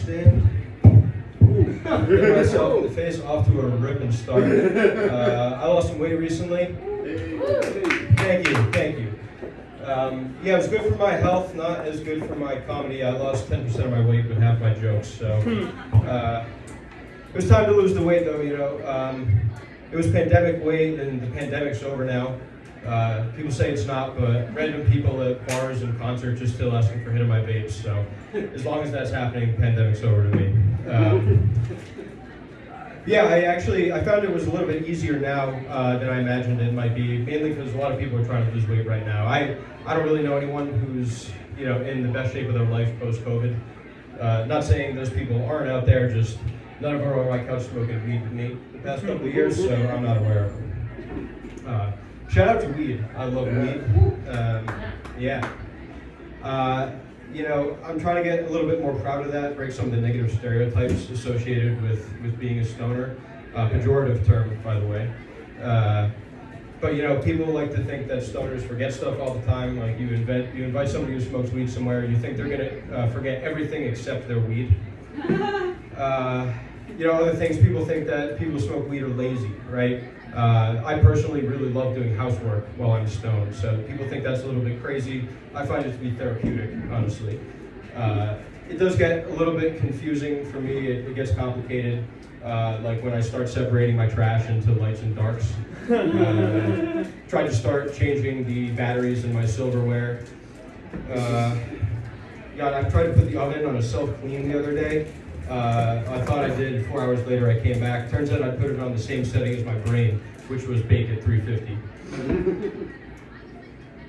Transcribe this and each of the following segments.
stand. Hit myself in the face, off to a ripping start. I lost some weight recently. Thank you. Yeah, it was good for my health, not as good for my comedy. I lost 10% of my weight, but half my jokes. So it was time to lose the weight, though. It was pandemic weight, and the pandemic's over now. People say it's not, but random people at bars and concerts are still asking for hit of my vapes. So as long as that's happening, the pandemic's over to me. Yeah, I found it was a little bit easier now than I imagined it might be, mainly because a lot of people are trying to lose weight right now. I don't really know anyone who's in the best shape of their life post-COVID. Not saying those people aren't out there, just none of them are on my couch smoking weed with me the past couple of years, so I'm not aware of them. Shout out to weed. I love weed. Yeah. I'm trying to get a little bit more proud of that, break some of the negative stereotypes associated with being a stoner. Pejorative term, by the way. But people like to think that stoners forget stuff all the time. Like you invite somebody who smokes weed somewhere, you think they're gonna forget everything except their weed. Other things, people think that people who smoke weed are lazy, right? I personally really love doing housework while I'm stoned, so people think that's a little bit crazy. I find it to be therapeutic, honestly. It does get a little bit confusing for me. It gets complicated, like when I start separating my trash into lights and darks. Tried to start changing the batteries in my silverware. I tried to put the oven on a self-clean the other day. I thought I did. 4 hours later, I came back. Turns out I put it on the same setting as my brain, which was bake at 350.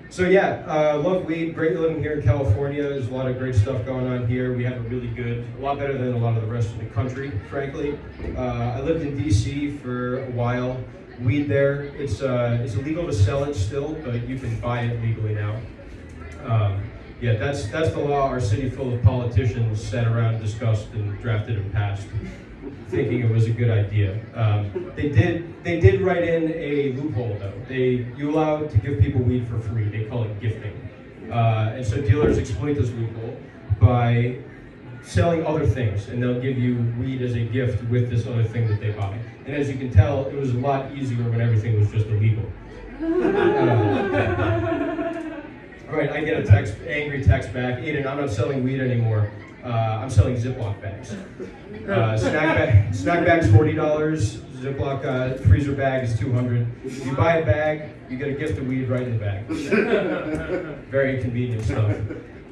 So love weed. Great living here in California. There's a lot of great stuff going on here. We have a lot better than a lot of the rest of the country, frankly. I lived in DC for a while. Weed there, it's illegal to sell it still, but you can buy it legally now. That's the law our city full of politicians sat around, discussed, and drafted and passed, thinking it was a good idea. They did write in a loophole though. You allowed to give people weed for free. They call it gifting, and so dealers exploit this loophole by selling other things, and they'll give you weed as a gift with this other thing that they buy. And as you can tell, it was a lot easier when everything was just illegal. Right, I get angry text back, Aiden, I'm not selling weed anymore. I'm selling Ziploc bags. Snack bag's $40, Ziploc freezer bag is $200. If you buy a bag, you get a gift of weed right in the bag. Very convenient stuff.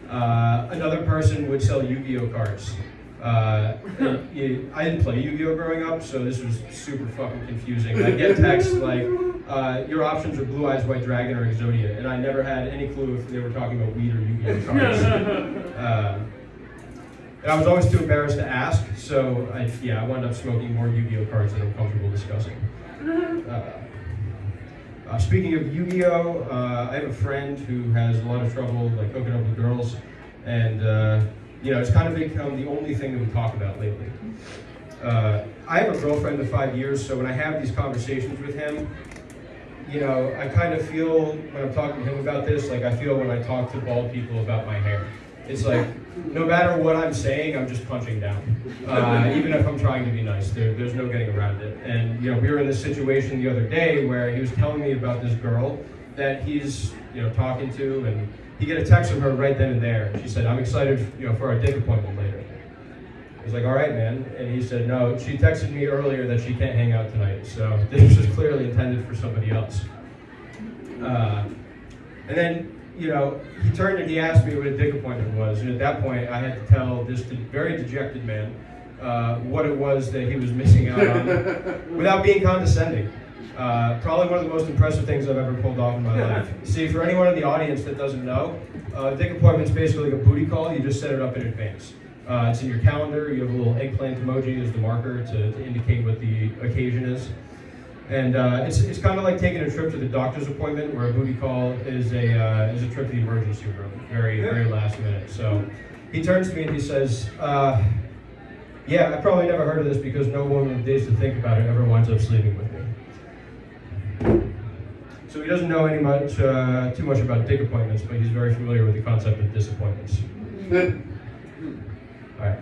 Another person would sell Yu-Gi-Oh cards. I didn't play Yu-Gi-Oh growing up, so this was super fucking confusing. I get texts like, your options are Blue Eyes White Dragon or Exodia, and I never had any clue if they were talking about weed or Yu-Gi-Oh cards. And I was always too embarrassed to ask, so I wound up smoking more Yu-Gi-Oh cards than I'm comfortable discussing. Speaking of Yu-Gi-Oh, I have a friend who has a lot of trouble hooking up with girls, and it's kind of become the only thing that we talk about lately. I have a girlfriend of 5 years, so when I have these conversations with him, I kind of feel when I'm talking to him about this, like I feel when I talk to bald people about my hair. It's like, no matter what I'm saying, I'm just punching down. Even if I'm trying to be nice, there's no getting around it. And we were in this situation the other day where he was telling me about this girl that he's talking to, and he get a text from her right then and there. And she said, I'm excited for our date appointment later. I was like, all right, man. And he said, no, she texted me earlier that she can't hang out tonight. So this was clearly intended for somebody else. And then, he turned and he asked me what a dick appointment was. And at that point, I had to tell this very dejected man what it was that he was missing out on without being condescending. Probably one of the most impressive things I've ever pulled off in my life. See, for anyone in the audience that doesn't know, a dick appointment is basically like a booty call. You just set it up in advance. It's in your calendar. You have a little eggplant emoji as the marker to indicate what the occasion is. And it's kind of like taking a trip to the doctor's appointment, where a booty call is a trip to the emergency room, very, very last minute. So he turns to me and he says, I probably never heard of this because no woman with days to think about it ever winds up sleeping with me. So he doesn't know too much about dick appointments, but he's very familiar with the concept of disappointments. All right.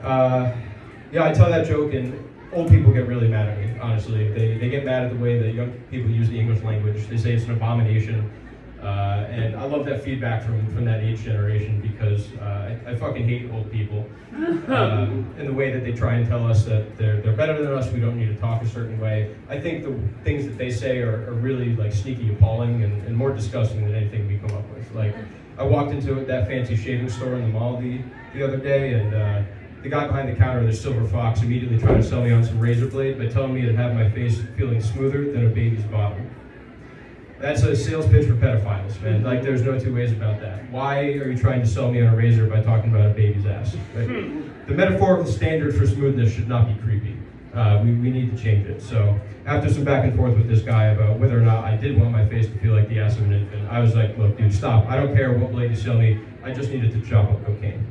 Yeah, I tell that joke, and old people get really mad at me, honestly. They get mad at the way that young people use the English language. They say it's an abomination. And I love that feedback from that age generation because I fucking hate old people. And the way that they try and tell us that they're better than us, we don't need to talk a certain way. I think the things that they say are really like sneaky appalling and more disgusting than anything we come up with. Like, I walked into that fancy shaving store in the mall the other day, and the guy behind the counter, the Silver Fox, immediately tried to sell me on some razor blade by telling me to have my face feeling smoother than a baby's bottom. That's a sales pitch for pedophiles, man. Like, there's no two ways about that. Why are you trying to sell me on a razor by talking about a baby's ass? Right? The metaphorical standard for smoothness should not be creepy. We need to change it. So after some back and forth with this guy about whether or not I did want my face to feel like the ass of an infant, I was like, look, dude, stop. I don't care what blade you sell me. I just needed to chop up cocaine.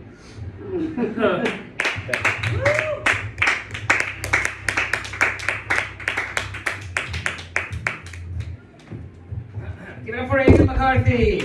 Give it up for Aidan McCarthy.